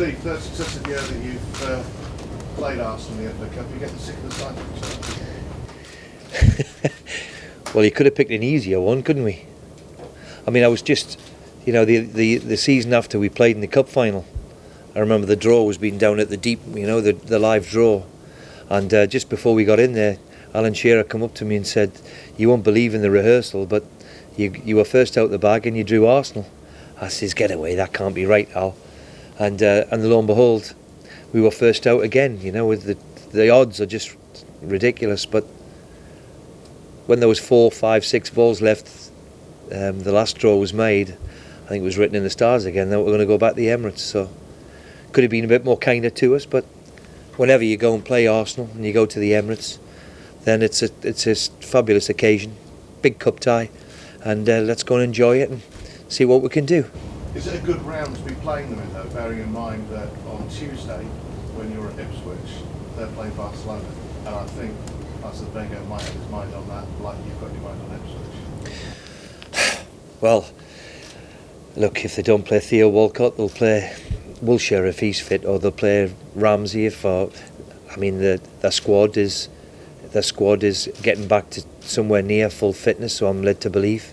Steve, third successive year that you've played Arsenal in the FA Cup, you're getting sick of the sight of each other? Well, you could have picked an easier one, couldn't we? I mean, I was just, the season after we played in the cup final, I remember the draw was being down at the Deep, the live draw. And just before we got in there, Alan Shearer come up to me and said, "You won't believe in the rehearsal, but you were first out the bag and you drew Arsenal." I says, "Get away, that can't be right, Al." And lo and behold, we were first out again. With the odds are just ridiculous. But when there was 4, 5, 6 balls left, the last draw was made. I think it was written in the stars again that we're going to go back to the Emirates. So could have been a bit more kinder to us. But whenever you go and play Arsenal and you go to the Emirates, then it's a fabulous occasion, big cup tie, and let's go and enjoy it and see what we can do. Is it a good round to be playing them in, though, bearing in mind that on Tuesday, when you're at Ipswich, they're playing Barcelona, and I think Arsene Wenger might have his mind on that, like you've got your mind on Ipswich. Well, look, if they don't play Theo Walcott, they'll play Wilshere if he's fit, or they'll play Ramsey if. Their squad is getting back to somewhere near full fitness, so I'm led to believe.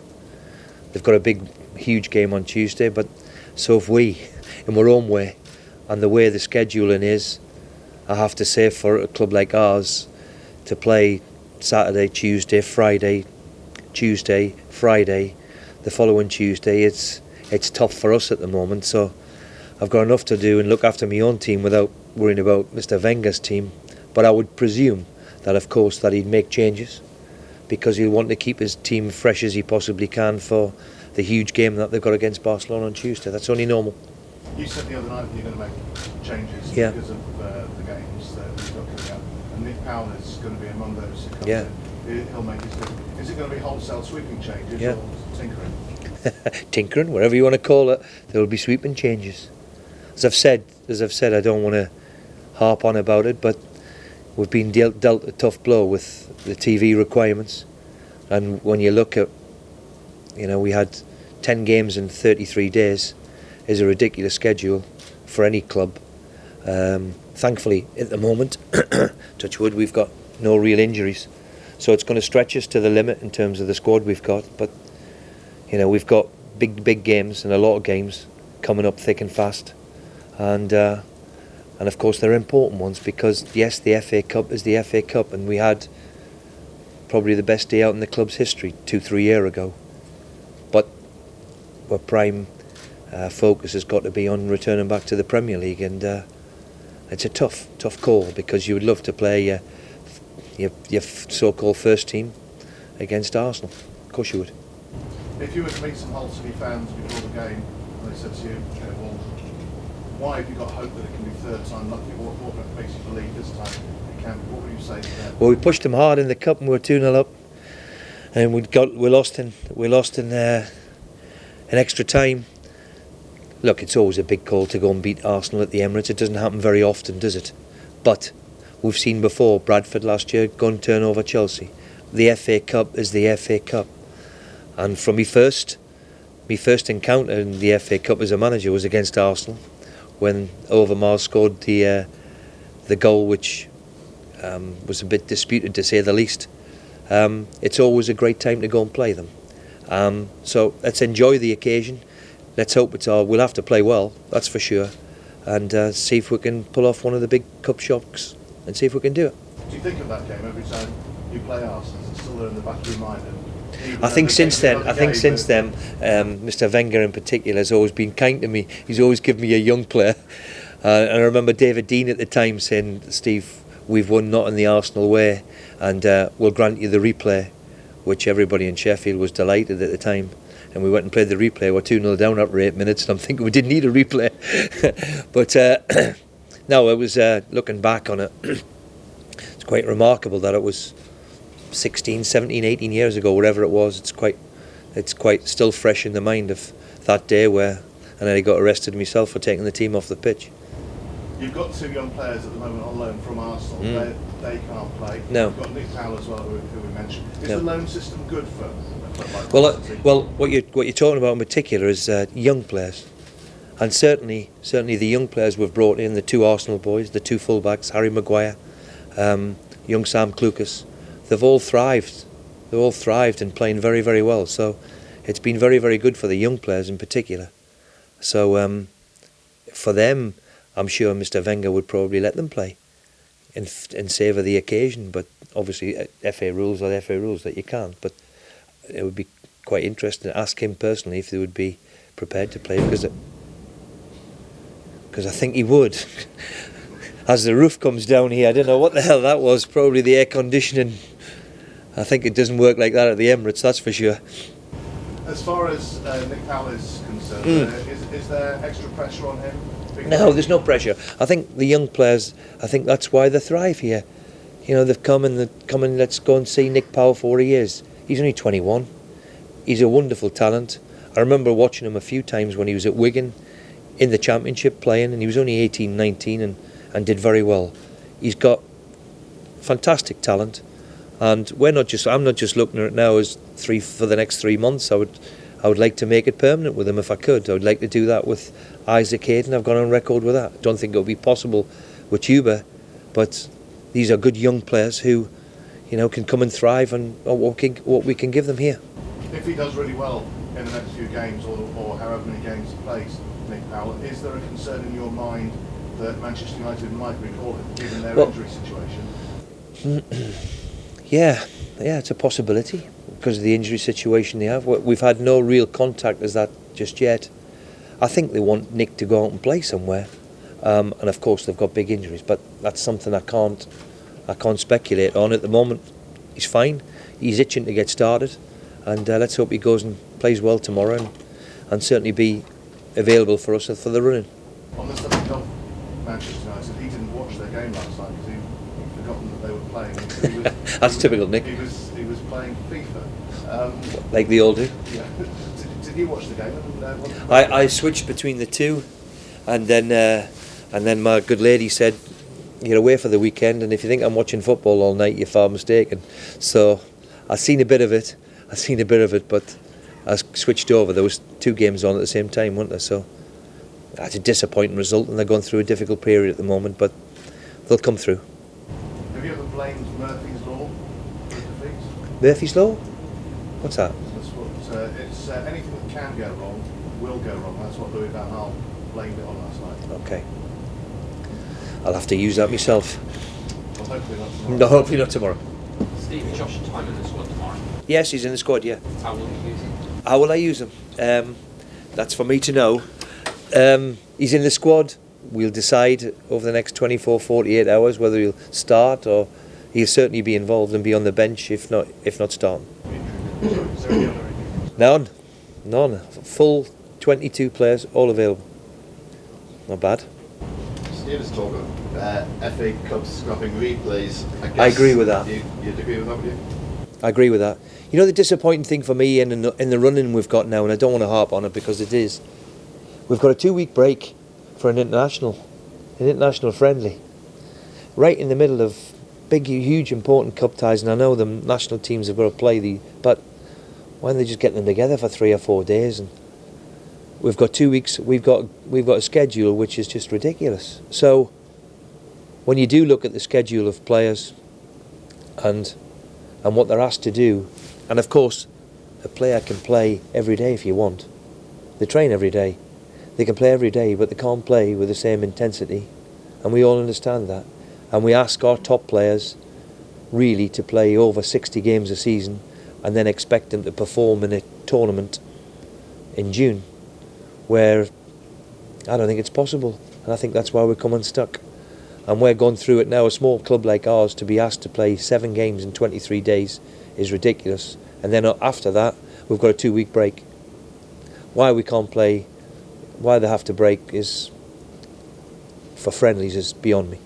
They've got a huge game on Tuesday, but so have we, in our own way. And the way the scheduling is, I have to say, for a club like ours, to play Saturday, Tuesday, Friday, Tuesday, Friday, the following Tuesday, it's tough for us at the moment. So I've got enough to do and look after my own team without worrying about Mr. Wenger's team. But I would presume that, of course, that he'd make changes, because he'll want to keep his team fresh as he possibly can for the huge game that they've got against Barcelona on Tuesday. That's only normal. You said the other night that you're going to make changes because of the games that you've got coming up, and Nick Powell is going to be among those who come in. He'll make his difference. Is it going to be wholesale sweeping changes or tinkering? Tinkering, whatever you want to call it, there will be sweeping changes. As I've said, I don't want to harp on about it, but we've been dealt a tough blow with the TV requirements. And when you look at, we had 10 games in 33 days, is a ridiculous schedule for any club. Thankfully, at the moment, touch wood, we've got no real injuries. So it's going to stretch us to the limit in terms of the squad we've got. But, we've got big games and a lot of games coming up thick and fast. And of course, they're important ones because, yes, the FA Cup is the FA Cup, and we had probably the best day out in the club's history 2-3 years ago. But our prime focus has got to be on returning back to the Premier League, and it's a tough call, because you would love to play your so-called first team against Arsenal. Of course you would. If you were to meet some Hull City fans before the game, and they said to you, well, why have you got hope that it can be third time lucky? What makes you believe this time it can be? What would you say to them? Well, we pushed them hard in the cup and we were 2-0 up, and we lost in extra time. Look, it's always a big call to go and beat Arsenal at the Emirates. It doesn't happen very often, does it? But we've seen before, Bradford last year go and turn over Chelsea. The FA Cup is the FA Cup, and from my first encounter in the FA Cup as a manager was against Arsenal, when Overmars scored the goal, which was a bit disputed, to say the least. It's always a great time to go and play them. So let's enjoy the occasion. Let's hope we'll have to play well, that's for sure, and see if we can pull off one of the big cup shocks and see if we can do it. Do you think of that game every time you play Arsenal? It's still there in the back of your mind? I think since then, Mr. Wenger in particular has always been kind to me. He's always given me a young player. And I remember David Dean at the time saying, "Steve, we've won not in the Arsenal way, and we'll grant you the replay," which everybody in Sheffield was delighted at the time. And we went and played the replay. We're 2-0 down after 8 minutes, and I'm thinking we didn't need a replay. But no, it was looking back on it, it's quite remarkable that it was 16, 17, 18 years ago, whatever it was. It's quite still fresh in the mind of that day where I nearly got arrested myself for taking the team off the pitch. You've got 2 young players at the moment on loan from Arsenal. They can't play. No. You've got Nick Powell as well, who we mentioned. Is the loan system good for a club like Well, what you're talking about in particular is young players, And certainly the young players we've brought in, the two Arsenal boys, the two fullbacks, Harry Maguire, young Sam Clucas, they've all thrived. They've all thrived and playing very, very well. So it's been very, very good for the young players in particular. So for them, I'm sure Mr. Wenger would probably let them play and savour the occasion. But obviously, FA rules are the FA rules that you can't. But it would be quite interesting to ask him personally if they would be prepared to play, because I think he would. As the roof comes down here, I don't know what the hell that was. Probably the air conditioning. I think it doesn't work like that at the Emirates, that's for sure. As far as Nick Powell is concerned, is there extra pressure on him? No, there's no pressure. I think the young players, I think that's why they thrive here. You know, they've come and let's go and see Nick Powell for what he is. He's only 21. He's a wonderful talent. I remember watching him a few times when he was at Wigan in the Championship playing, and he was only 18, 19 and did very well. He's got fantastic talent, and I'm not just looking at it now as for the next 3 months. I would like to make it permanent with him if I could. I would like to do that with Isaac Hayden. I've gone on record with that. I don't think it would be possible with Tuba, but these are good young players who, you know, can come and thrive on what we can give them here. If he does really well in the next few games, or however many games he plays, Nick Powell, is there a concern in your mind that Manchester United might recall him, given their injury situation? Yeah, it's a possibility because of the injury situation they have. We've had no real contact as that just yet. I think they want Nick to go out and play somewhere, and of course they've got big injuries, but that's something I can't speculate on at the moment. He's fine. He's itching to get started, and let's hope he goes and plays well tomorrow and certainly be available for us for the running. On the subject of Manchester United, he didn't watch their game last night because he'd forgotten that they were playing. That's typical Nick. He was playing FIFA. Like they all do. Yeah. Did you watch the game? I switched between the two, and then my good lady said, "You're away for the weekend, and if you think I'm watching football all night, you're far mistaken." So I seen a bit of it, but I switched over. There was 2 games on at the same time, weren't there? So that's a disappointing result, and they're going through a difficult period at the moment, but they'll come through. Have you ever blamed Murphy's Law for the defeats? Murphy's Law? What's that? It's anything that can go wrong will go wrong. That's what Louis van Gaal blamed it on last night. Okay. I'll have to use that myself. Well, hopefully not tomorrow. No, hopefully not tomorrow. Steve, is Josh Time in the squad tomorrow? Yes, he's in the squad, yeah. How will you use him? How will I use him? That's for me to know. He's in the squad. We'll decide over the next 24, 48 hours whether he'll start, or he'll certainly be involved and be on the bench if not starting. Is there any other injuries? None. Full 22 players, all available. Not bad. Steve is talking FA Cup scrapping replays. I agree with that. You'd agree with that, would you? I agree with that. You know, the disappointing thing for me in the running we've got now, and I don't want to harp on it because it is, we've got a 2-week break for an international friendly, right in the middle of big, huge, important cup ties. And I know the national teams have got to play but why don't they just get them together for 3 or 4 days? And we've got 2 weeks. We've got a schedule which is just ridiculous. So when you do look at the schedule of players and what they're asked to do, and of course a player can play every day if you want. They train every day. They can play every day, but they can't play with the same intensity, and we all understand that. And we ask our top players really to play over 60 games a season and then expect them to perform in a tournament in June, where I don't think it's possible. And I think that's why we're coming stuck. And we're going through it now. A small club like ours, to be asked to play 7 games in 23 days is ridiculous. And then after that, we've got a 2-week break. Why we can't play, why they have to break is for friendlies is beyond me.